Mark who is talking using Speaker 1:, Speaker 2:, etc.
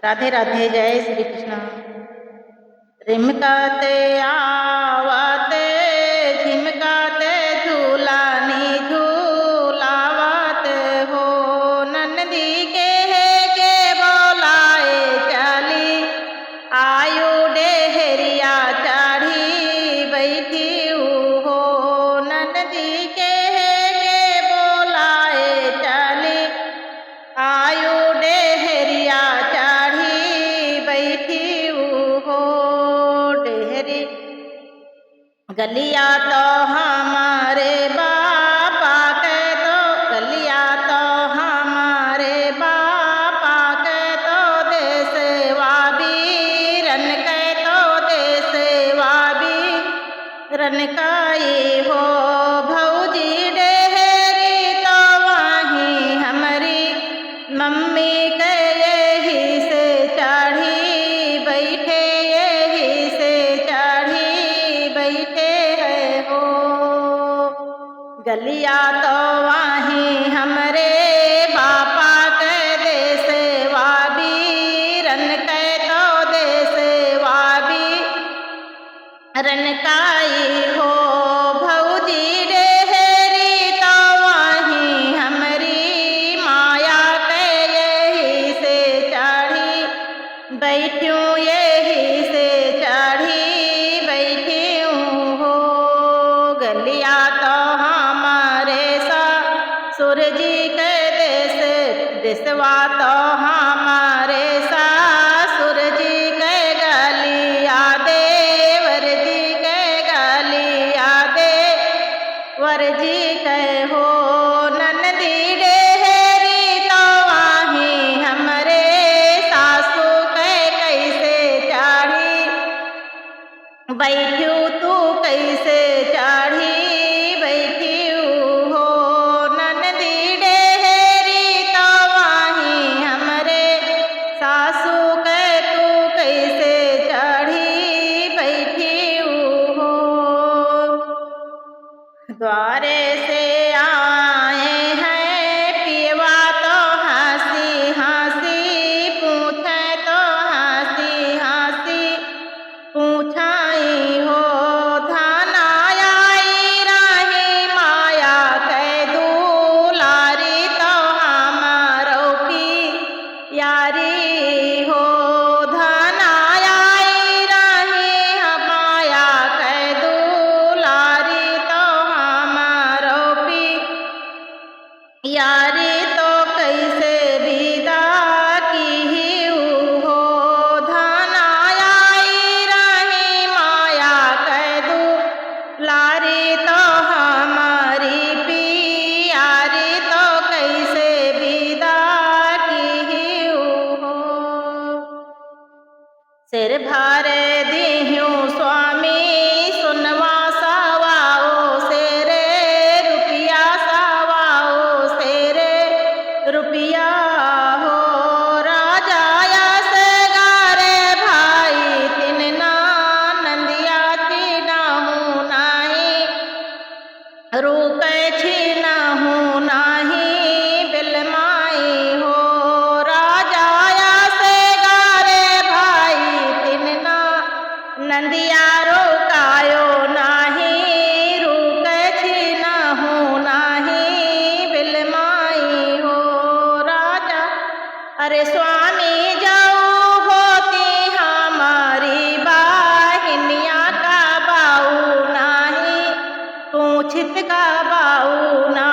Speaker 1: राधे राधे, जय श्री कृष्ण। रिमकाते आवते झिमकाते झूलानी झूलावत हो। नंदी के बोलाए चली आयु डेहरिया चढ़ी बैठी हो। नंदी के बोलाए चली आयु डेहरिया चढ़ी बैठी हो। डेहरी गलिया तो हमारे बापा के तो गलिया तो हमारे बापा के तो देशवा बीरन के तो देशवा बीरन काई हो। भौजी डेहरी तो वहीं हमारी मम्मी के यही से चढ़ी बैठे यही से चढ़ी बैठे है हो। गलिया तो वहीं हमरे बापा के देशवा बीरन के तो देशवा बीरन काई हो। भौजी डेहरी तो वहीं हमरी माया के यही से चढ़ी बैठूं यही से चढ़ी बैठूं हो। गलिया तो हमारे ससुर जी के देशवा तो हमारे ससुर जी के गलिया देवर जी के गलिया देवर जी के हो। नंदी डेहरी तो वहीं हमरे सासू के कैसे चढ़ी बैठू तू कैसे चढ़ी बैठू हो। नंदी डेहरी तो वहीं हमरे सासू के तू कैसे चढ़ी बैठू हो। द्वारे से आए हैं पियवा तो हंसी हंसी पूछे तो हंसी हंसी पूछाई हो। धन आई रही माया के दुलारी तो हमारो की यारी हो। धन आई रही माया के दुलारी तो हमारो की यारी तो कैसे विदा की हो। धन आई रही माया के दुलारी तो हमारी पियारी तो कैसे विदा की हो। सिर भारे दीहूँ स्वामी सुनवा सवाओ सेरे रुपया सवाओ सेरे रुपया हो। राजा से गारे भाई तिन ना नंदिया छीनाहू नाही रुकै छीनाहू नाही बिलमाई हो। राजा से गारे भाई तिन ना नंदिया रोकायो नाही रुकै छीनाहू नाही बिलमाई हो। राजा अरे स्वामी जाऊ होती हमारी बाहिनिया का बाऊ नाही पूछित का बाऊ ना